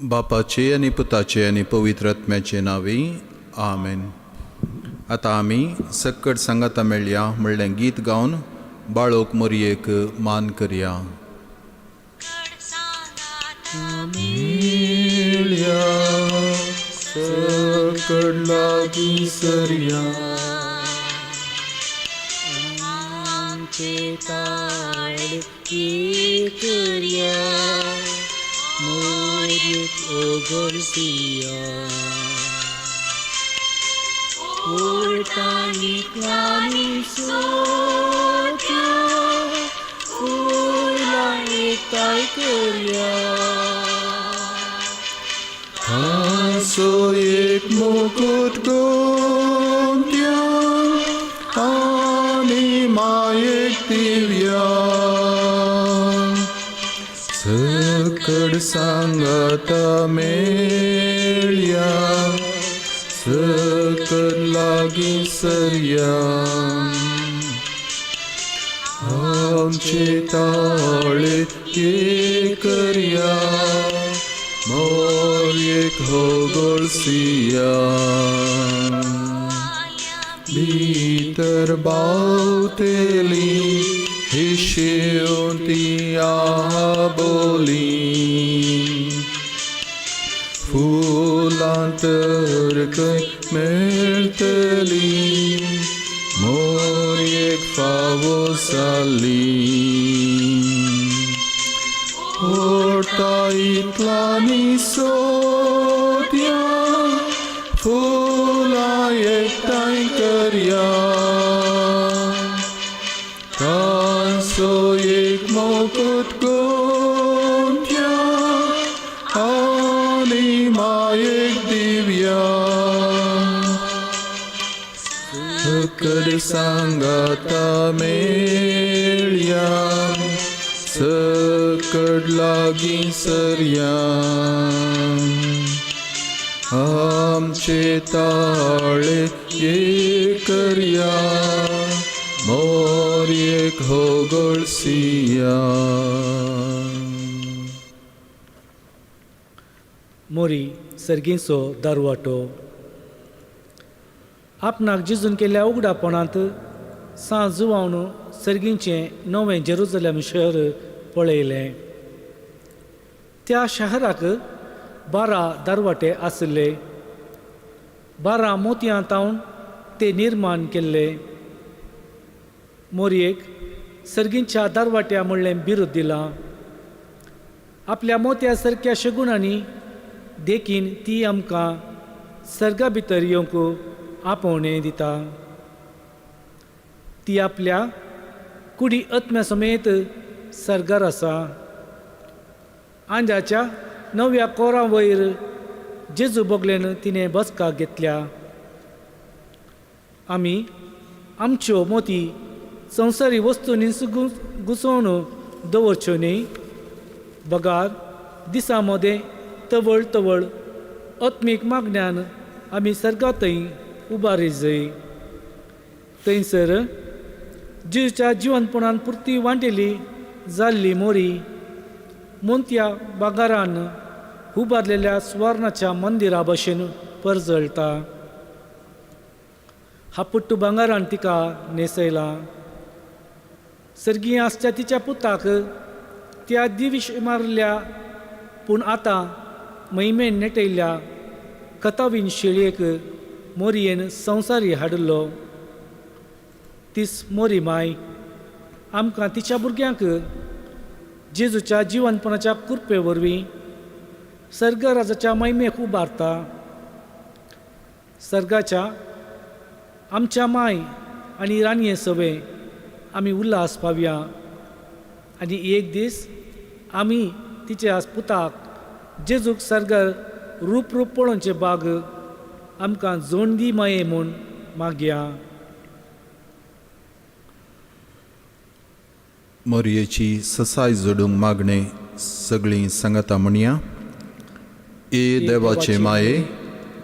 बापाचे आणि पुताचे आणि पवित्र आत्म्याचे नावे आमेन. आता आमी सक्कट सांगाता मेळ्या म्हणलें गीत गावन बाळोक मोरयेक मान करया. सक्कट लागी सरया आमचे ताळ करया मोरयेक ओगळसिया ओळटांनी क्लानी सोत्या फुलां एकठांय करया हांसो एक मुकुट गोंत्या आनी मायेक दिव्या सकड सांगाता मेळ्या सकड लागी सरया आमचे ताळे एक करया मोरयेक होगळसिया भितर बावतेली हिशेवंती आबोली फुलां तर खंय मेळटली मोरयेक फावो जाली ओटा इतलांनी सोत्या फुलां एकठांय करया तांचो एक मुकुट गोंत्या आनी मायेक दिव्या सकड सांगाता मेळ्या सकड लागी सरया आमचे ताळे एक करया मोरयेक होगळसिया. मोरी सर्गीचो दारवाटो. आपणाक जिजून केल्ल्या उगडापणांत सांज जुवावन सर्गींचें नवें जेरुजलेम शहर पळयलें. त्या शहराक 12 दारवाटे आसले. 12 मोतयांतावन ते निर्माण केल्ले. मोरयेक सर्गींच्या दारवाट्या म्हणलें बिरूद दिलां. आपल्या मोत्या सारक्या शगुणांनी देखीन ती आमकां सर्गा भितर येवंक आपोवणें दिता. ती आपल्या कुडी आत्म्या समेत सर्गार आसा. आंजाच्या 9व्या कोरां वयर जेजू बोगलेन तिणें बसका घेतल्या. आमी आमच्यो मोती संवसारी वस्तूंनी घुसोवन दवरच्यो न्ही. बगार दिसा मदें तवळ तवळ आत्मीक मागण्यान आमी सर्गांतय उबारी जाय. थंयसर जेजूच्या जिवंतपणान पुर्ती वांटेली जाल्ली मोरी मोंत्या बागारान उबारलेल्या स्वर्णाच्या मंदिरा भशेन परजळटा. हापुट्टू भांगारान तिका न्हेसयला. सर्गीय आसच्या तिच्या पुताक त्या दिविश मारल्या पूण आतां महिमेन नेटयल्ल्या कतावीन शेळयेक मोरयेन संवसारी हाडलो. तीस मोरी माय आमकां तिच्या भुरग्यांक जेजूच्या जिवंतपणाच्या कृपे वरवीं सर्गराजाच्या महिमेक उबारता. सर्गाच्या आमच्या माय आनी रानये सवे आमी उल्हास पावया आनी एक दीस आमी तिच्या पुताक जेजूक सर्गार रूप पळोवचे बाग आमकां जोडदी माये म्हूण मागया. मोरयेची ससाय जोडूंक मागणें सगळीं सांगाता म्हणया. ए देवाचे माये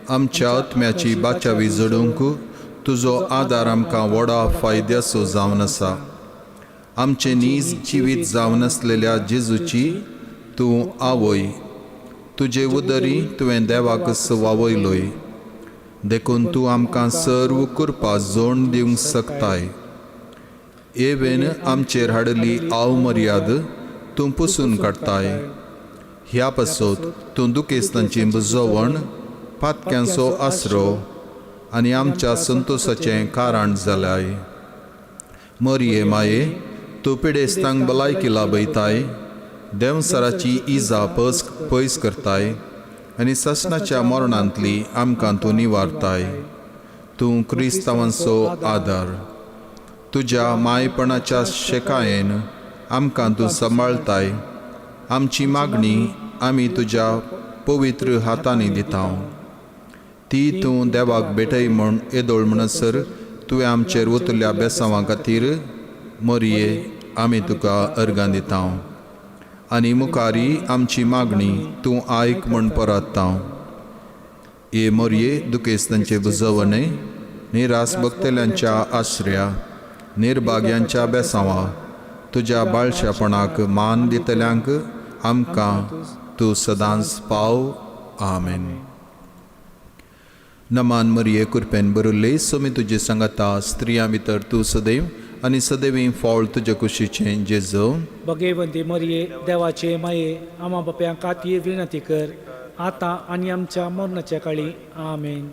आमच्या आत्म्याची बाचावी जोडूंक तुजो आदार आमकां व्हडा फायद्याचो जावन आसा. आमचे नीज जिवीत जावन आसलेल्या जेजूची तूं आवय तुजे उदरी तुवें देवाक सुवावयलोय. देखून तूं आमकां सर्व कुरपा जोड दिवंक शकताय. एवेन आमचेर हाडली अवमर्याद तूं पुसून काडताय. ह्या पासत तूं दुखेस्तांची बुजवण, पातक्यांचो आसरो आनी आमच्या संतोशाचें कारण जाल्याय. मरिये माये, तूं पिडेस्तांक भलायकी लाभयताय, देवसराची इजा पयस करताय आनी ससनाच्या मरणांतली आमकां तूं निवारताय. तूं क्रिस्तांवांचो आदार. तुज्या मायपणाच्या शेकायेन आमकां तूं सांबाळताय. आमची मागणी आमी तुज्या पवित्र हातांनी दिता. ती तूं देवाक भेटय म्हूण येदोळ म्हणसर तुवें आमचेर उतरल्या बेसांवा खातीर मरिये आमी तुका अर्गां दिता. आनी मुखारी आमची मागणी तूं आयक म्हूण परतता. ये मरिये, दुखेस्तांचे बुजवणे, निरास भक्तेल्यांच्या आश्रया, निर्भाग्यांच्या बेसांवा, तुज्या बाळशापणाक मान दितल्यांक आमकां तूं सदांच पाव. आमेन. नमान मरिये, कृपेन बरुल्ले, सोमी तुजे सांगता स्त्रियां भितर तूं सदैव आनी सदैवी फळ तुजे कुशीचें जेजो. भगेवंती मरिये, देवाचे माये, आम्हा बाप्यां खातीर विनंती कर, आतां आनी आमच्या मरणाच्या काळी. आमेन.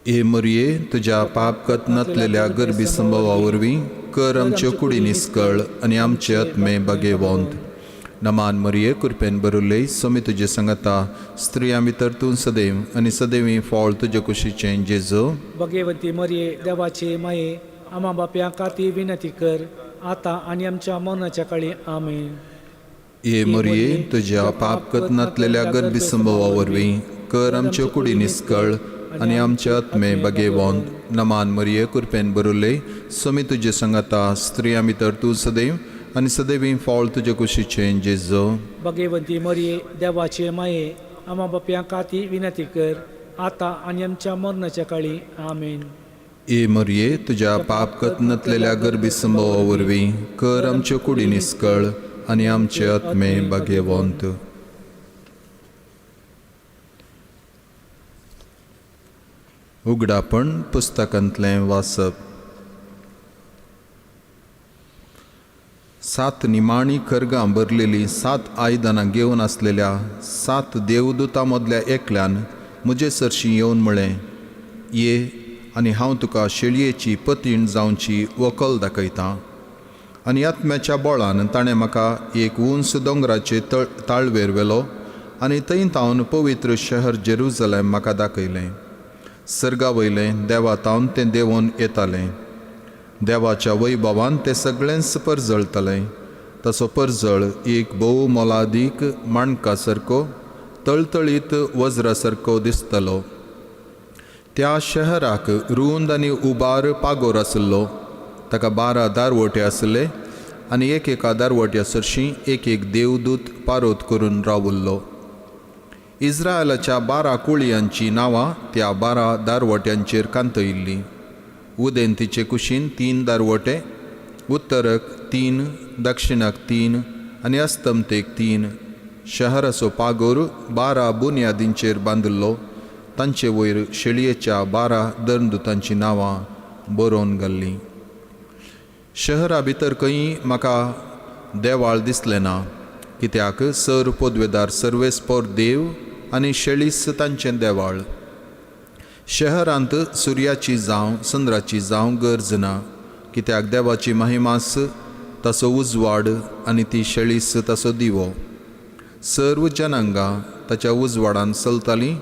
ए मरिये, तुज्या पापकत नतलेल्या गर्भी संभवा वरवीं कर आमच्यो कुडी निस्कळ आनी आमचे आत्मे भगेवंत. नमान मरिये, कृपेन बरुल्ले, सोमी तुजे सांगता स्त्रियां भितर तूं सदैव आनी सदैवी फळ तुजे कुशीचें जेजो. भगेवंती मरिये, देवाचे माये, आम्हा बाप्यां खातीर विनंती कर, आतां आनी आमच्या मरणाच्या काळी. आमेन. ए मरिये, तुज्या पापकत नतलेल्या गर्भी संभवा वरवीं कर आमच्यो कुडी निस्कळ आनी आमचे आत्मे भगेवंत. नमान मरिये, कृपेन बरुल्ले, सोमी तुजे सांगता स्त्रियां भितर तूं सदैव आनी सदैवी फळ तुजे कुशीचें जेजो. भगेवंती मरिये, देवाचे माये, आम्हा बाप्यां खातीर विनंती कर, आतां आनी आमच्या मरणाच्या काळी. आमेन. ए मरिये, तुज्या पापकत नतलेल्या गर्भी संभवा वरवीं कर आमच्यो कुडी निस्कळ आनी आमचे आत्मे भगेवंत. उगडापण पुस्तकांतलें वाचप. 7 निमाणी कर्गां भरलेली 7 आयदनां घेवन आसलेल्या 7 देवदूतां मदल्या एकल्यान म्हजे सरशीं येवन म्हळें, ये आनी हांव तुका शेळयेची पतीण जावची वखल दाखयतां. आनी आत्म्याच्या बळान ताणें म्हाका एक उंच दोंगराचे ताळवेर व्हेलो आनी थंय तावन पवित्र शहर जेरुजलेम म्हाका दाखयलें. सर्गा वयलें देवातावन तें देंवोन येतालें. देवाच्या वैभवान तें सगळेंच परजळतलें. तसो परजळ एक भोव मोलादीक माणका सारको तळतळीत वज्रा सारको दिसतलो. त्या शहराक रुंद आनी उबार पागोर आसलो. ताका 12 दारवटे आसले आनी एकेका दारवट्या सरशीं एक देवदूत पारोत करून रावुल्लो. इस्रायलाच्या 12 कुळयांची नांवां त्या 12 दारवट्यांचेर कांतयिल्लीं. उदेंतीचे कुशीन 3 दारवटे, उत्तरक 3, दक्षिणाक 3 आनी अस्तंतेक 3. शहराचो पागोर 12 बुन्यादींचेर बांदिल्लो. तांचे वयर शेळयेच्या 12 दर्दुतांची नांवां बरोवन घाल्लीं. शहरा भितर खंय म्हाका देवाळ दिसलें ना, कित्याक सर पोदवेदार सर्वेस्पोर देव आनी शेळीस तांचें देवाळ. शहरांत सुर्याची जावं चंद्राची जावं गरज ना, कित्याक देवाची महिमास तसो उजवाड आनी ती शेळीस तसो दिवो. सर्व जनांगां ताच्या उजवाडान चलतालीं.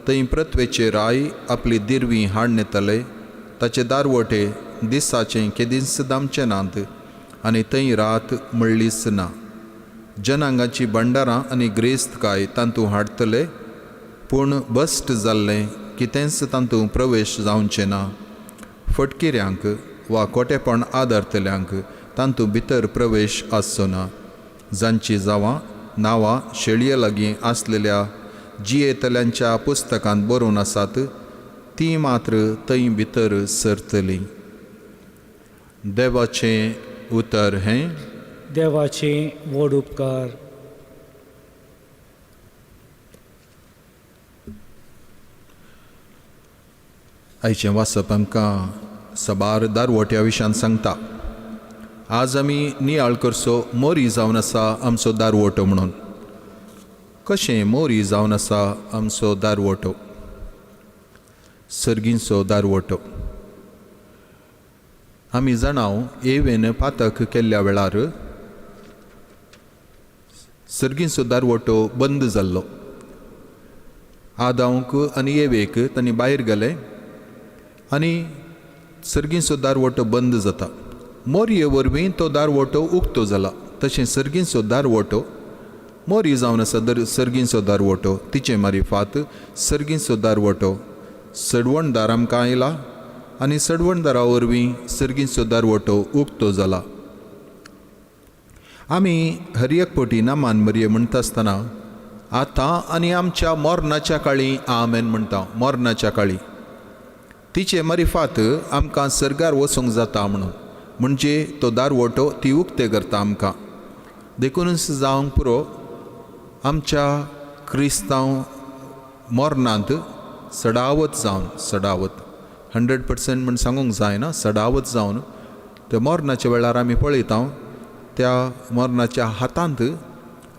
थंय पृथ्वेचे राय आपली दिरवीं हाड येतले. ताचे दारवटे दिसाचें केदींच दामचे नात आनी थंय रात म्हणलीच ना. जनांगाची भंडारां आनी ग्रेस्तकाय तांतूं हाडटले, पूण बस्ट जाल्लें कितेंच तांतूं प्रवेश जावचें ना. फटकिऱ्यांक वा खोटेपण आदारतल्यांक तांतूं भितर प्रवेश आसचो ना. जांची नांवां शेळये लागीं आसलेल्या जियेतल्यांच्या पुस्तकांत बरोवन आसात, ती मात्र थंय भितर सरतलीं. देवाचें उतर हें. देवाचे व्हड उपकार. आयचें वाचप आमकां सबार दारवट्या विशयान सांगता. आज आमी नियाळ करचो मोरी जावन आसा आमचो दारवटो म्हणून. कशें मोरी जावन आसा आमचो दारवटो, सर्गींचो दारवटो. आमी जाणाव एवेन पातक केल्ल्या वेळार सर्गींचो दारवटो बंद जाल्लो. आदांक आनी एवेक तांणी भायर गेले आनी सर्गींचो दारवटो बंद जाता. मोरये वरवीं तो दारवटो उक्तो जाला. तशें सर्गींचो दारवटो मोरी जावन आसा सर्गींचो दारवटो. तिचे मारिफात सर्गींचो दारवटो सडवणदार आमकां आयला आनी सडवणदारा वरवीं सर्गींचो दारवटो उक्तो जाला. आमी हर एक फावटी नामान मरये म्हणटा आसतना आतां आनी आमच्या मोरनाच्या काळी आमेन म्हणटा. मोरनाच्या काळी तिचे मारिफात आमकां सर्गार वचूंक जाता म्हणून, म्हणजे तो दारवटो ती उक्ते करता आमकां. देखूनच जावंक पुरो आमच्या क्रिस्तांव मोरनांत सडावत जावन, सडावत 100% म्हण सांगूंक जायना, सडावत जावन त्या मोरनाच्या वेळार आमी पळयता त्या मोरनाच्या हातांत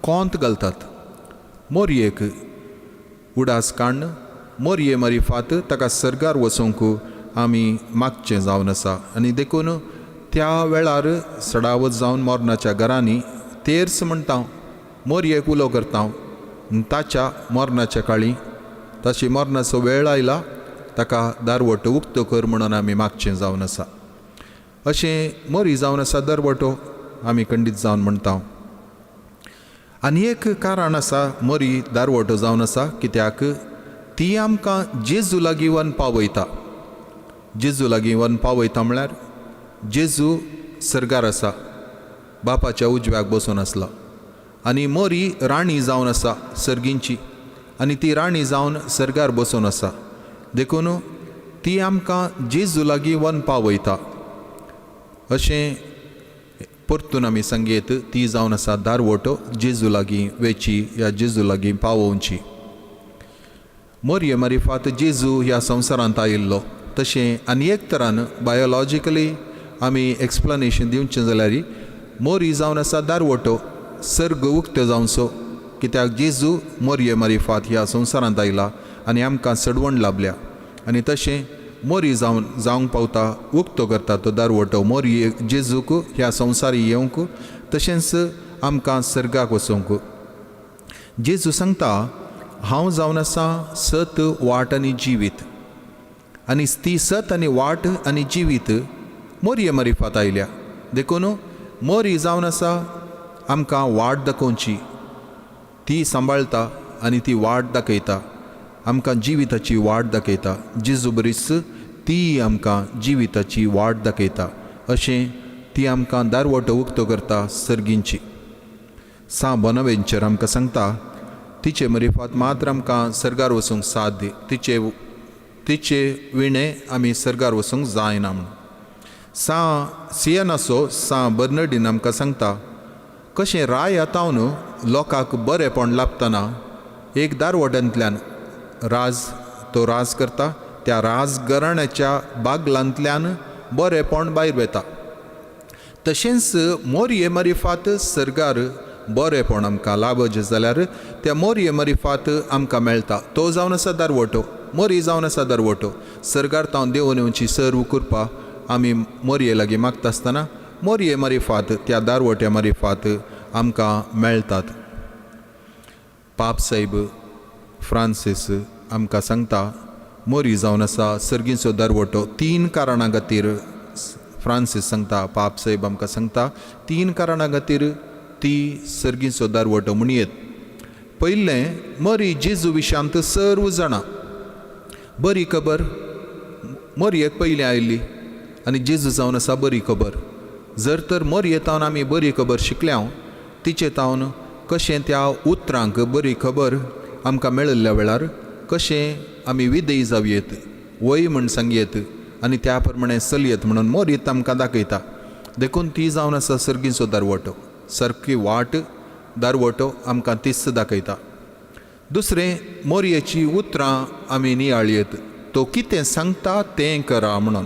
कोंत घालतात. मोरयेक उडास काडन मोरये मारिफात ताका सर्गार वचूंक आमी मागचें जावन आसा. आनी देखून त्या वेळार सडावत जावन मोरनाच्या घरांनी तेर्स म्हणटा, मोरयेक उलो करता. ताच्या मोरनाच्या काळी ताची मोरनाचो वेळ आयला, ताका दारवटो उक्तो कर म्हणून आमी मागचें जावन आसा. अशें मोरी जावन आसा दारवटो आमी खंडीत जावन म्हणटा. आनी एक कारण आसा मोरी दारवटो जावन आसा, कित्याक ती आमकां जेजू लागीं वन पावयता. जेजू लागीं वन पावयता म्हळ्यार जेजू सर्गार आसा, बापाच्या उजव्याक बसून आसला आनी मोरी राणी जावन आसा सर्गींची, आनी ती राणी जावन सर्गार बसून आसा. देखून ती आमकां जेजू लागीं वन पावयता. अशें परतून आमी सांगेत ती जावन आसा दारवटो जेजू लागीं वेची या जेजू लागीं पावोवची. मोरये मारिफात जेजू ह्या संवसारांत आयिल्लो. तशें आनी एक तरान बायोलॉजिकली आमी एक्सप्लनेशन दिवचें जाल्यार मोरी जावन आसा दारवटो सर्ग उक्तो जावचो, कित्याक जेजू मोरये मारिफात ह्या संवसारांत आयला आनी आमकां सडवण लाभल्या. आनी तशें मोरी जावंक पावता, उक्तो करता तो दारवटो मोरये जेजूक ह्या संवसारी येवंक, तशेंच आमकां सर्गाक वचोंक. जेजू सांगता, हांव जावन आसा सत, वाट आनी जिवीत. आनी ती सत आनी वाट आनी जिवीत मोरये मारिफात आयल्या. देखून मोरी जावन आसा आमकां वाट दाखोवची, ती सांबाळटा आनी ती वाट दाखयता, आमकां जिविताची वाट दाखयता. जेजू बरीच ती आमकां जिविताची वाट दाखयता. अशें ती आमकां दारवटो उक्तो करता सर्गींची. सा बोनावेंचर आमकां सांगता, तिचे मारिफात मात्र आमकां सर्गार वचूंक साध्य, तिचे विणे आमी सर्गार वचूंक जायना म्हणून. सा सियनाचो सा बर्नडीन आमकां सांगता, कशें राय येतावन लोकांक बरेंपण लाभतना एक दारवट्यांतल्यान राज करता, त्या राज घराण्याच्या बागलांतल्यान बरेंपण भायर वेता. तशेंच मोरये मारिफात सर्गार बरेंपण आमकां लाभचें जाल्यार त्या मोरये मारिफात आमकां मेळटा. तो जावन आसा दारवटो, मोरी जावन आसा दारवटो. सर्गार तावन देंवन येवची सर्व कृपा आमी मोरये लागीं मागता आसतना मोरये मारिफात त्या दारवट्या मारिफात आमकां मेळटात. पाप साहेब फ्रांसीस आमकां सांगता, मोरी जावन आसा सर्गींचो दारवटो 3 कारणां खातीर. फ्रांसीस सांगता, पाप साहेब आमकां सांगता 3 कारणां खातीर ती सर्गींचो दारवटो म्हणयेत. पयलें, मोरी जेजू विशांत सर्व जाणा. बरी खबर मोरयेक पयलीं आयिल्ली आनी जेजू जावन आसा बरी खबर. जर तर मोरये तावन आमी बरी खबर शिकल्या, तिचे तावन कशें त्या उतरांक बरी खबर आमकां मेळिल्ल्या वेळार कशें आमी विधेय जावयेत, वय म्हण सांगयेत आनी त्या प्रमाणे चलयेत म्हणून मोरीत आमकां दाखयता. देखून ती जावन आसा सर्गींचो दारवटो. सारकी वाट दारवटो आमकां तीच दाखयता. दुसरें, मोरयेची उतरां आमी नियाळयेत. तो कितें सांगता तें करा म्हणून.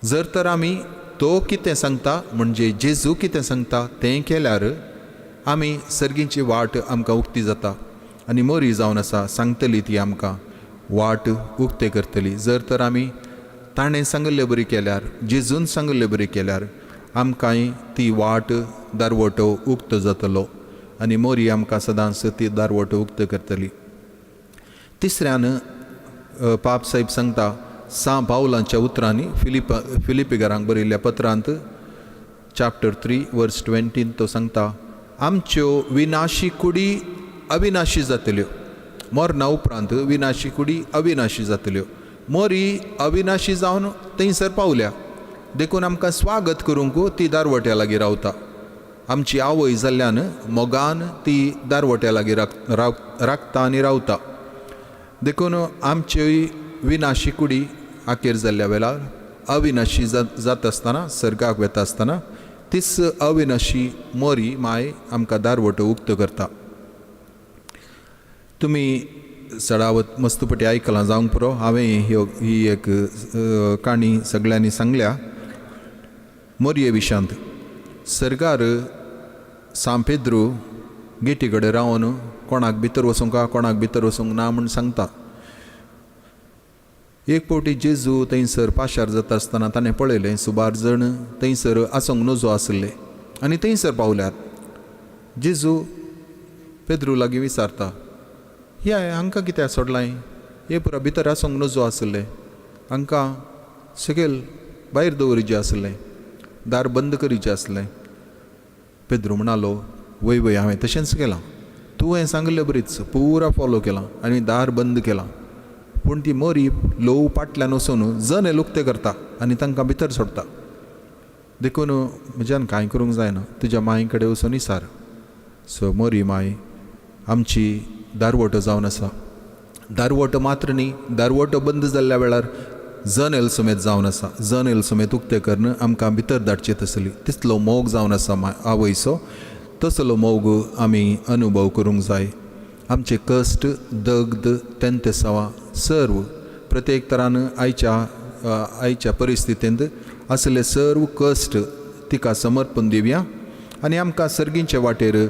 जर तर आमी तो कितें सांगता म्हणजे जेजू कितें सांगता तें केल्यार आमी सर्गीची वाट आमकां उक्ती जाता आनी मोरी जावन आसा सांगतली ती आमकां वाट उक्ते करतली. जर तर आमी ताणें सांगल्लें बरी केल्यार जेजून सांगल्लें बरी केल्यार आमकांय ती वाट दारवटो उक्त जातलो आनी मोरी आमकां सदांच ती दारवटो उक्त करतली. तिसऱ्यान पाप साहेब सांगता सा पावलांच्या उतरांनी फिलिपिकारांक बरयल्ल्या पत्रांत चॅप्टर 3 वर्स 20 तो सांगता आमच्यो विनाशी कुडी अविनाशी जातल्यो. मरणा उपरांत विनाशी कुडी अविनाशी जातल्यो. मोरी अविनाशी जावन थंयसर पावल्या देखून आमकां स्वागत करूंक ती दारवट्या लागीं रावता. आमची आवय जाल्ल्यान मोगान ती दारवट्या लागीं राखता आनी रावता. देखून आमची विनाशी कुडी आखेर जाल्ल्या वेळार अविनाशी जाता आसतना सर्गाक वेता आसतना तीच अविनाशी मोरी माय आमकां दारवटो उक्त करता. तुमी सडावत मस्तपटी आयकलां जावंक पुरो. हांवें ही एक काणी सगळ्यांनी सांगल्या मोरये विशांत. सर्गार सान पेद्रू गेटी कडेन रावन कोणाक भितर वचूंक कोणाक भितर वचूंक ना म्हूण सांगता. एक फावटी जेजू थंयसर पाशार जाता आसतना ताणें पळयलें सुमार जण थंयसर आसोंक नजो आसले आनी थंयसर पावल्यात. जेजू पेद्रू लागीं विचारता या हांकां कित्याक सोडलाय? हे पुरा भितर आसोंक नजो आसले, हांकां सकयल भायर दवरिचें आसलें, दार बंद करीचें आसलें. पेद्रू म्हणालो वय वय हांवें तशेंच केलां. तुवें सांगलें बरीच पुरा फॉलो केलां आनी दार बंद केलां. पूण ती मोरी लोव पाटल्यान वचून जने लुकते करता आनी तांकां भितर सोडता. देखून म्हज्यान कांय करूंक जायना, तुज्या मांय कडेन वचून विचार. सो मोरी माय आमची दारवटो जावन आसा. दारवटो मात्र न्ही, दारवटो बंद जाल्ल्या वेळार जनेल समेत जावन आसा. जनेल समेत उक्ते करून आमकां भितर धाडचे तसली तितलो मोग जावन आसा आवयचो. तसलो मोग आमी अनुभव करूंक जाय. आमचे कश्ट दग्ध तेंतेसावा सर्व प्रत्येक तरान आयच्या परिस्थितींत असले सर्व कश्ट तिका समर्पण दिवया आनी आमकां सर्गींच्या वाटेर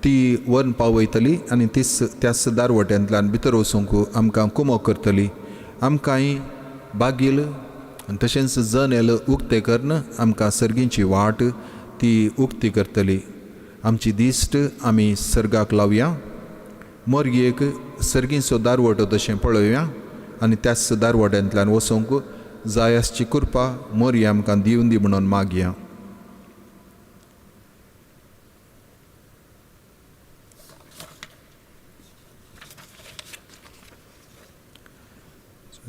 ती व्हरून पावयतली आनी त्याच दारवट्यांतल्यान भितर वचूंक आमकां कुमो करतली. आमकांय बागील आनी तशेंच जनेल उक्ते करून आमकां सर्गींची वाट ती उक्ती करतली. आमची दिश्ट आमी सर्गाक लावया. मोरयेक सर्गीचो दारवटो तशें पळोवया आनी त्याच दारवट्यांतल्यान वचूंक जायासची कृपा मोरये आमकां दिवन दी म्हणून मागया.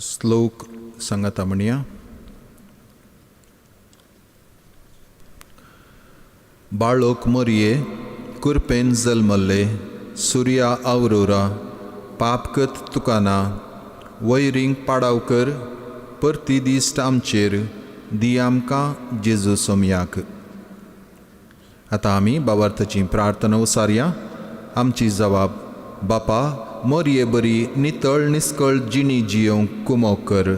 श्लोक सांगाता म्हणया. बाळोक मोरये कुरपेन जल्मल्ले सुर्या आवरोरा पापकत तुकाना वैरींक पाडाव कर परती दिश्ट आमचेर दी आमकां जेजू सोमयाक. आतां आमी बाबार्थाची प्रार्थना उसारया. आमची जबाब बापा मोरये बरी नितळ निस्कळ जिणी जियोंक कुमो कर.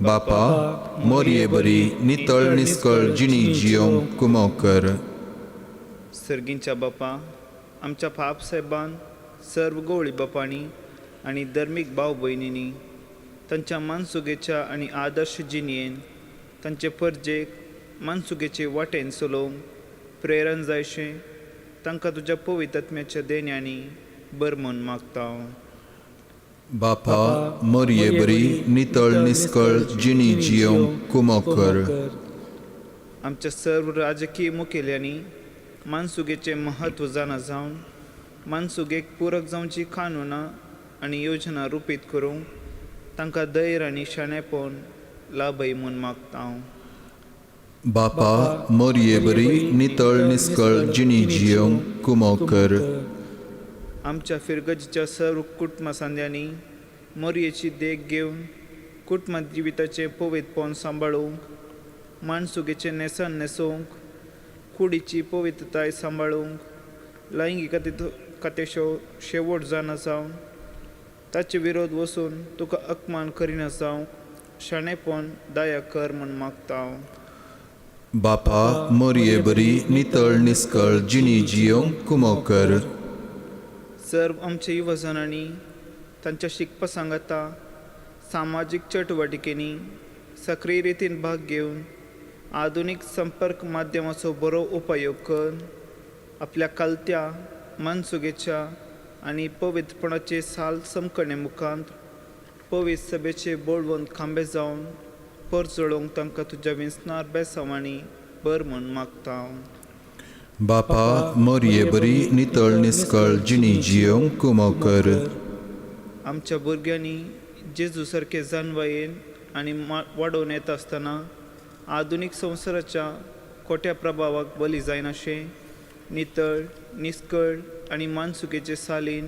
बापा मोरये बरी नितळ निस्कळ जिणी जियोंक कुमो कर. सर्गींच्या बापा आमच्या पाप साहेबान सर्व गवळी बापांनी आनी धर्मीक भाव भयणींनी तांच्या मनसुगेच्या आनी आदर्श जिणयेन तांचे परजेक मनसुगेचे वाटेन चलोवंक प्रेरण जायशें तांकां तुज्या पवित्र आत्म्याच्या देण्यांनी बर म्हूण मागता. बापा मोरये बरी नितळ निस्कळ जिणी जियोंक कुमो कर. आमच्या सर्व राजकीय मुखेल्यांनी मनसुगेचे म्हत्व जाणा जावन मनसुगेक पूरक जावची कानुनां आनी योजना रुपीत करूंक तांकां धैर्य आनी शाणेपण लाभय म्हूण मागता. बापा मोरये बरी नितळ निस्कळ जिणी जियोंक कुमो कर. आमच्या फिरगजीच्या सर्व कुटुंब सांद्यांनी मोरयेची देख घेवन कुटुंब जिविताचें पवित्रपण सांबाळूंक मनसुगेचें नेसन नेसोवंक कुडीची पवित्रताय सांबाळूंक लैंगिकतेचो शेवट जावन जावन ताचे विरोध वसून तुका अपमान करिना जावं शाणेपण दया कर म्हण मागता हांव. बापा मोरये बरी नितळ निस्कळ जिणी जियोंक कुमो कर. सर्व आमचे युवजनांनी तांच्या शिकपा सांगाता सामाजीक चटवटिकेनी सक्रीय रितीन भाग घेवन आधुनीक संपर्क माध्यमाचो बरो उपयोग कर. आपल्या कलत्या मनसुगेच्या आनी पवित्रपणाचे साल समकणे मुखांत पवित्र सभेचे बोळवंत खांबे जावन परजळोवंक तांकां तुज्या विंसणार बेसावांनी बर म्हण मागता हांव. बापा मोरये बरी नितळ निस्कळ जिणी जियोंक कुमो कर. आमच्या भुरग्यांनी जेजू सारके जाणवायेन आनी वाडोवन येता आसतना आधुनीक संवसाराच्या खोट्या प्रभावाक बली जायनाशें नितळ निस्कळ आनी मानसुकेचे सालीन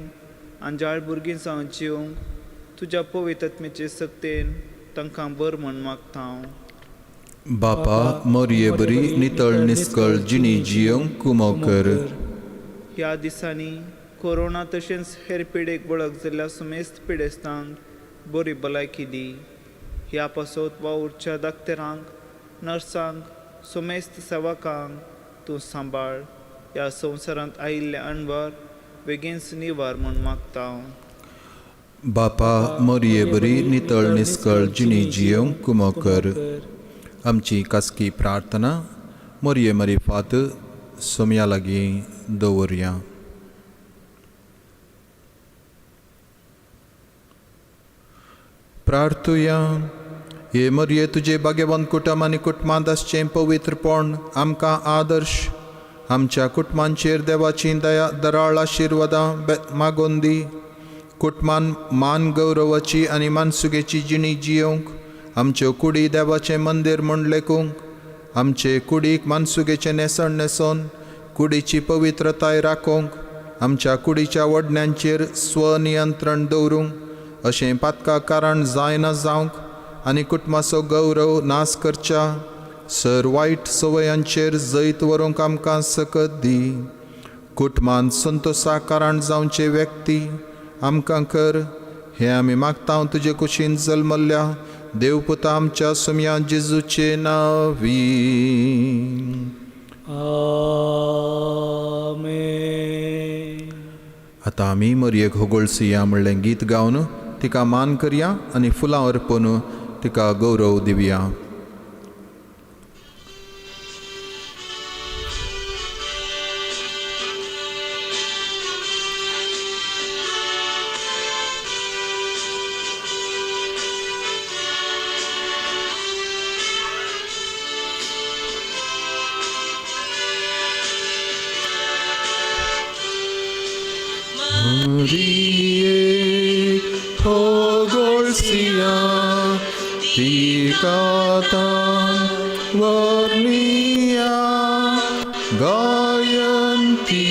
आंजाळ भुरगीं जावन जिवंक तुज्या पवित्रत्मेचे सक्तेन तांकां बर म्हण मागता हांव. बापा मोरये बरी नितळ निस्कळ जिणी जियोंक कुमो कर. ह्या दिसांनी कोरोना तशेंच हेर पिडेक वळख जाल्ल्या सुमेस्त पिडेस्तांक बरी भलायकी दी. ह्या पासत वावुरच्या दाक्तेरांक नर्सांक सुमेस्त सेवकांक तूं सांबाळ. ह्या संवसारांत आयिल्ल्या अणभर बेगीनच निवार म्हण मागता हांव. बापा मोरये बरी नितळ निस्कळ जिणी जियोंक कुमो कर. आमची खासगी प्रार्थना मोरये मरी फात सोम्या लागीं दवरया. प्रार्थुया. हे मोरये तुजे भाग्यवंत कुटुंब आनी कुटुंबांत आसचें पवित्रपण आमकां आदर्श आमच्या कुटुंबांचेर देवाची दया दराळ आशिर्वादां मागोवन दी. कुटुंबान मान गौरवाची आनी मानसुगेची जिणी जियोंक आमच्यो कुडी देवाचें मंदिर म्हूण लेखूंक आमचे कुडीक मानसुगेचें नेसण नेसोन कुडीची पवित्रताय राखोंक आमच्या कुडीच्या वडण्यांचेर स्वनियंत्रण दवरूंक अशें पातका कारण जायना जावंक आनी कुटुंबाचो गौरव नास करच्या सर वायट सवयांचेर जैत व्हरूंक आमकां सकत दी. कुटुंबांत संतोशा कारण जावचे व्यक्ती आमकां कर. हें आमी मागता तुजे कुशीन जल्मल्ल्या देवपुता आमच्या सोम्या जेजूचे नांवी. आमेन. आतां आमी मोरयेक होगोळसिया म्हणलें गीत गावन तिका मान करया आनी फुलां अर्पून तिका गौरव दिवया. Marie, hogolsia, tikatan varnia, gayanti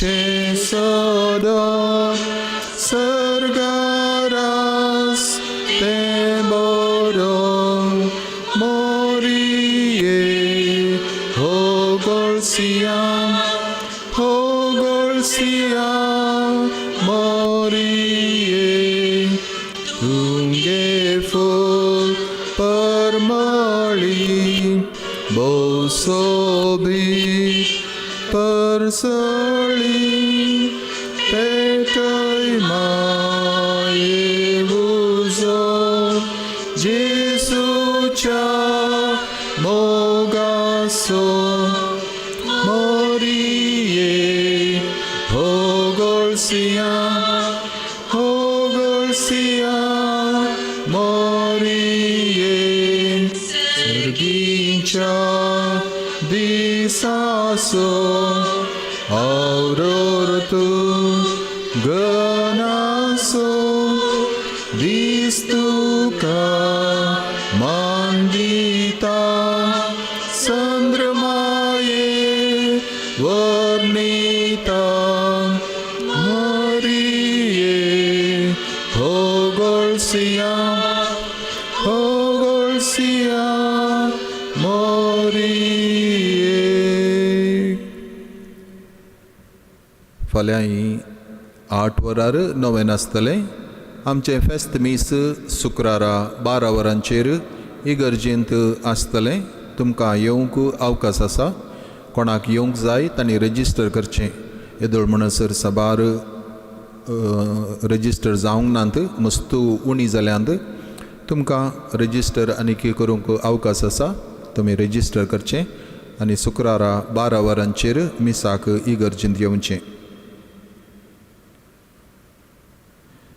cesada, sergaras tebodong, Marie, hogolsia, hogolsia, Marie, tungeful permali, bosobi persali, petai maevuzo, Jesucha mogaso, Marie, hogolsia, hogolsia, Marie, sergincha disaso, auror tu ganaso, distuka mandita, sandramaye varnita, Marie, hogolsia, hogolsia, Marie. फाल्यां ही 8 वरार नोवेन आसतलें. आमचें फेस्त मीस शुक्रारा 12 वरांचेर इगर्जेंत आसतलें. तुमकां येवंक अवकाश आसा. कोणाक येवंक जाय तांणी रजिस्टर करचें. येदोळ म्हणसर सबार रजिस्टर जावंक नात. मस्तू उणी जाल्यांत तुमकां रजिस्टर आनीक करूंक अवकाश आसा. तुमी रजिस्टर करचें आनी शुक्रारा 12 वरांचेर मिसाक इगर्जेंत येवचें.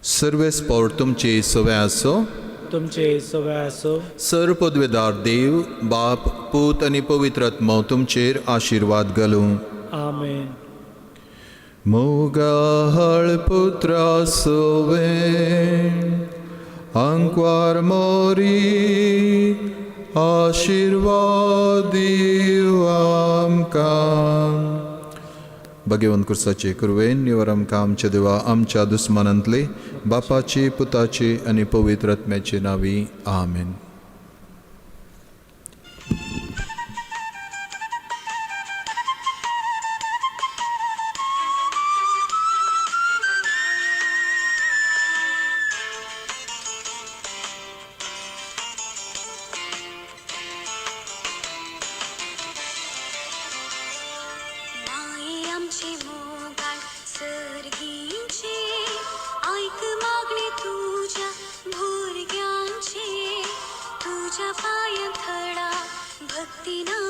सर्वे स्पोर्ट तुमचे सवय आसो. तुमचे सवय आसो. सर पदवेदार देव बाप पूत आनी पवित्र आत्मो तुमचेर आशिर्वाद घालूं. आमेन. Mugal putra sove anquar mori आशीर्वादिव आमकां. भगवंत कुर्साचे कुरवेन निवर आमकां आमच्या देवा आमच्या दुस्मानांतले बापाचे पुताचे आनी पवित्र आत्म्याचे नावी. आमेन. तुझ्या पायांत थडा भक्तीना